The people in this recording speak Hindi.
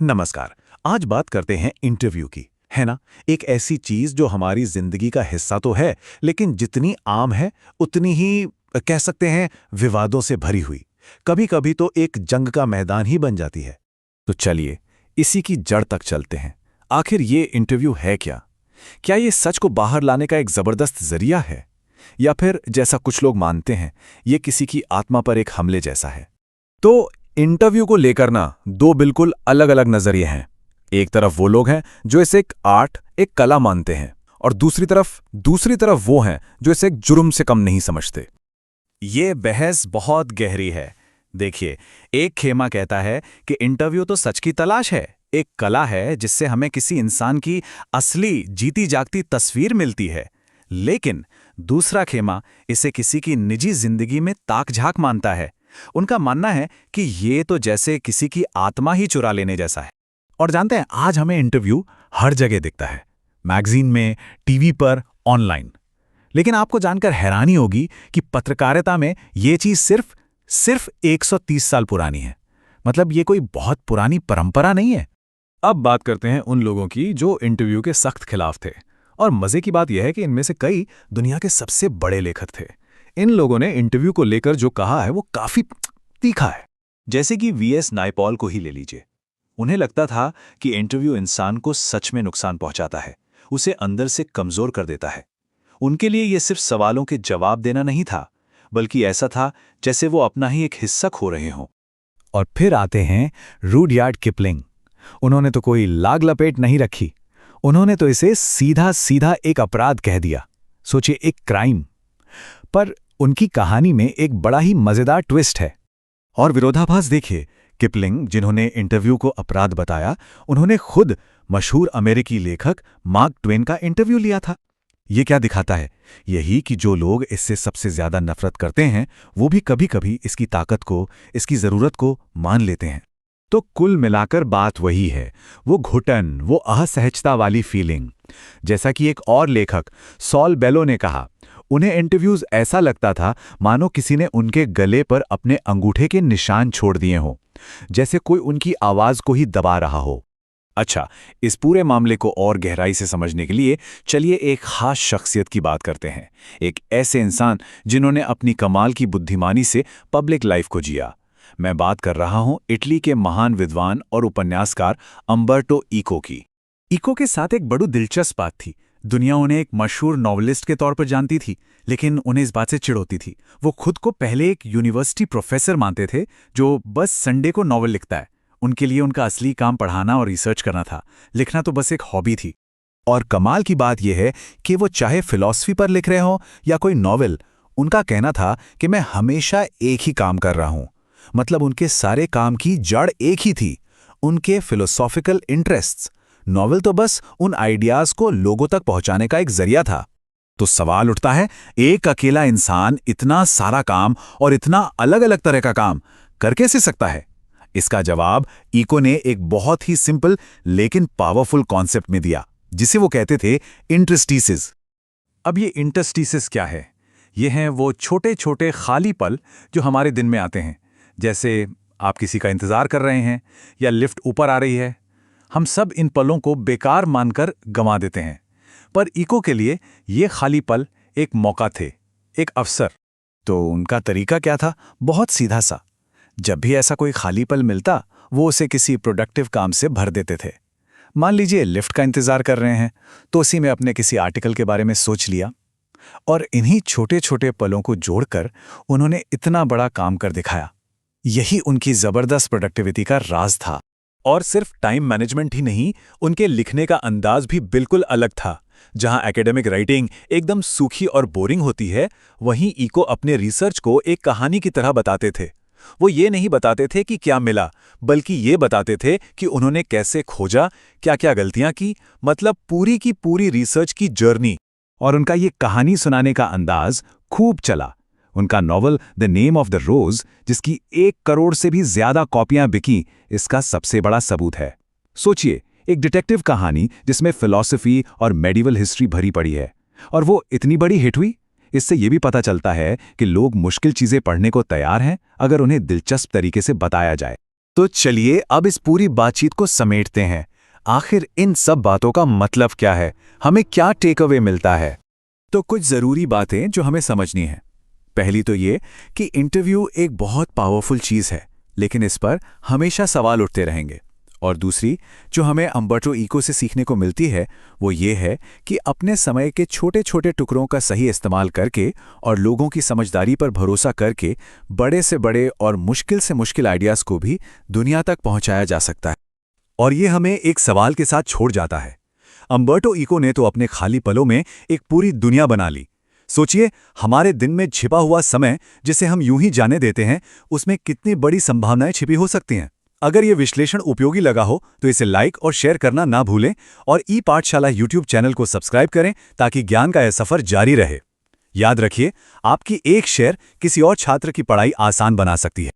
नमस्कार। आज बात करते हैं इंटरव्यू की, है ना? एक ऐसी चीज जो हमारी जिंदगी का हिस्सा तो है, लेकिन जितनी आम है उतनी ही कह सकते हैं विवादों से भरी हुई। कभी-कभी तो एक जंग का मैदान ही बन जाती है। तो चलिए इसी की जड़ तक चलते हैं। आखिर ये इंटरव्यू है क्या? क्या ये सच को बाहर लाने का एक जबरदस्त जरिया है, या फिर जैसा कुछ लोग मानते हैं ये किसी की आत्मा पर एक हमले जैसा है? तो इंटरव्यू को लेकर ना दो बिल्कुल अलग अलग नजरिए हैं। एक तरफ वो लोग हैं जो इसे एक आर्ट, एक कला मानते हैं, और दूसरी तरफ वो हैं जो इसे एक जुर्म से कम नहीं समझते। ये बहस बहुत गहरी है। देखिए, एक खेमा कहता है कि इंटरव्यू तो सच की तलाश है, एक कला है जिससे हमें किसी इंसान की असली जीती जागती तस्वीर मिलती है। लेकिन दूसरा खेमा इसे किसी की निजी जिंदगी में ताक झांक मानता है। उनका मानना है कि ये तो जैसे किसी की आत्मा ही चुरा लेने जैसा है। और जानते हैं, आज हमें इंटरव्यू हर जगह दिखता है, मैगजीन में, टीवी पर, ऑनलाइन। लेकिन आपको जानकर हैरानी होगी कि पत्रकारिता में ये चीज सिर्फ 130 साल पुरानी है। मतलब ये कोई बहुत पुरानी परंपरा नहीं है। अब बात करते हैं उन लोगों की जो इंटरव्यू के सख्त खिलाफ थे। और मजे की बात यह है कि इनमें से कई दुनिया के सबसे बड़े लेखक थे। इन लोगों ने इंटरव्यू को लेकर जो कहा है वो काफी तीखा है। जैसे कि वीएस नायपॉल को ही ले लीजिए। उन्हें लगता था कि इंटरव्यू इंसान को सच में नुकसान पहुंचाता है, उसे अंदर से कमजोर कर देता है। उनके लिए यह सिर्फ सवालों के जवाब देना नहीं था, बल्कि ऐसा था जैसे वो अपना ही एक हिस्सा खो रहे हों। और फिर आते हैं रूडयार्ड किपलिंग। उन्होंने तो कोई लाग लपेट नहीं रखी। उन्होंने तो इसे सीधा सीधा एक अपराध कह दिया। सोचिए, एक क्राइम। पर उनकी कहानी में एक बड़ा ही मजेदार ट्विस्ट है। और विरोधाभास देखिए, किपलिंग जिन्होंने इंटरव्यू को अपराध बताया, उन्होंने खुद मशहूर अमेरिकी लेखक मार्क ट्वेन का इंटरव्यू लिया था। ये क्या दिखाता है? यही कि जो लोग इससे सबसे ज्यादा नफरत करते हैं वो भी कभी-कभी इसकी ताकत को, इसकी जरूरत को मान लेते हैं। तो कुल मिलाकर बात वही है, वो घुटन, वो असहजता वाली फीलिंग। जैसा कि एक और लेखक सॉल बेलो ने कहा, उन्हें इंटरव्यूज ऐसा लगता था मानो किसी ने उनके गले पर अपने अंगूठे के निशान छोड़ दिए हों, जैसे कोई उनकी आवाज को ही दबा रहा हो। अच्छा, इस पूरे मामले को और गहराई से समझने के लिए चलिए एक खास शख्सियत की बात करते हैं। एक ऐसे इंसान जिन्होंने अपनी कमाल की बुद्धिमानी से पब्लिक लाइफ को जिया। मैं बात कर रहा हूं इटली के महान विद्वान और उपन्यासकार अम्बर्टो इको की। इको के साथ एक बड़ी दिलचस्प बात थी। दुनिया उन्हें एक मशहूर नॉवेलिस्ट के तौर पर जानती थी, लेकिन उन्हें इस बात से चिढ़ होती थी। वो खुद को पहले एक यूनिवर्सिटी प्रोफेसर मानते थे जो बस संडे को नॉवेल लिखता है। उनके लिए उनका असली काम पढ़ाना और रिसर्च करना था, लिखना तो बस एक हॉबी थी। और कमाल की बात यह है कि वो चाहे फिलॉसफी पर लिख रहे हों या कोई नॉवेल, उनका कहना था कि मैं हमेशा एक ही काम कर रहा हूं। मतलब उनके सारे काम की जड़ एक ही थी, उनके फिलोसॉफिकल इंटरेस्ट्स। नॉवेल तो बस उन आइडियाज को लोगों तक पहुंचाने का एक जरिया था। तो सवाल उठता है, एक अकेला इंसान इतना सारा काम और इतना अलग अलग तरह का काम कर कैसे सकता है? इसका जवाब इको ने एक बहुत ही सिंपल लेकिन पावरफुल कॉन्सेप्ट में दिया, जिसे वो कहते थे इंटरस्टिसेस। अब ये इंटरस्टिसेस क्या है? ये हैं वो छोटे छोटे खाली पल जो हमारे दिन में आते हैं। जैसे आप किसी का इंतजार कर रहे हैं या लिफ्ट ऊपर आ रही है। हम सब इन पलों को बेकार मानकर गंवा देते हैं। पर इको के लिए ये खाली पल एक मौका थे, एक अवसर। तो उनका तरीका क्या था? बहुत सीधा सा। जब भी ऐसा कोई खाली पल मिलता, वो उसे किसी प्रोडक्टिव काम से भर देते थे। मान लीजिए लिफ्ट का इंतजार कर रहे हैं, तो उसी में अपने किसी आर्टिकल के बारे में सोच लिया। और इन्हीं छोटे छोटे पलों को जोड़कर उन्होंने इतना बड़ा काम कर दिखाया। यही उनकी जबरदस्त प्रोडक्टिविटी का राज था। और सिर्फ टाइम मैनेजमेंट ही नहीं, उनके लिखने का अंदाज भी बिल्कुल अलग था। जहां एकेडमिक राइटिंग एकदम सूखी और बोरिंग होती है, वहीं इको अपने रिसर्च को एक कहानी की तरह बताते थे। वो ये नहीं बताते थे कि क्या मिला, बल्कि ये बताते थे कि उन्होंने कैसे खोजा, क्या क्या गलतियां की, मतलब पूरी की पूरी रिसर्च की जर्नी। और उनका ये कहानी सुनाने का अंदाज खूब चला। उनका novel the Name of the Rose, जिसकी 1 करोड़ से भी ज्यादा कॉपियां बिकी, इसका सबसे बड़ा सबूत है। सोचिए, एक डिटेक्टिव कहानी जिसमें फिलॉसफी और मेडिवल हिस्ट्री भरी पड़ी है, और वो इतनी बड़ी हिट हुई। इससे ये भी पता चलता है कि लोग मुश्किल चीजें पढ़ने को तैयार हैं, अगर उन्हें दिलचस्प तरीके से बताया जाए। तो चलिए अब इस पूरी बातचीत को समेटते हैं। आखिर इन सब बातों का मतलब क्या है, हमें क्या टेक अवे मिलता है? तो कुछ ज़रूरी बातें जो हमें समझनी है। पहली तो ये कि इंटरव्यू एक बहुत पावरफुल चीज़ है, लेकिन इस पर हमेशा सवाल उठते रहेंगे। और दूसरी जो हमें अम्बर्टो इको से सीखने को मिलती है वो ये है कि अपने समय के छोटे छोटे टुकड़ों का सही इस्तेमाल करके और लोगों की समझदारी पर भरोसा करके बड़े से बड़े और मुश्किल से मुश्किल आइडियाज़ को भी दुनिया तक पहुंचाया जा सकता है। और ये हमें एक सवाल के साथ छोड़ जाता है। अम्बर्टो इको ने तो अपने खाली पलों में एक पूरी दुनिया बना ली। सोचिए, हमारे दिन में छिपा हुआ समय जिसे हम यूं ही जाने देते हैं, उसमें कितनी बड़ी संभावनाएं छिपी हो सकती हैं। अगर ये विश्लेषण उपयोगी लगा हो तो इसे लाइक और शेयर करना ना भूलें और ई पाठशाला यूट्यूब चैनल को सब्सक्राइब करें ताकि ज्ञान का यह सफर जारी रहे। याद रखिए, आपकी एक शेयर किसी और छात्र की पढ़ाई आसान बना सकती है।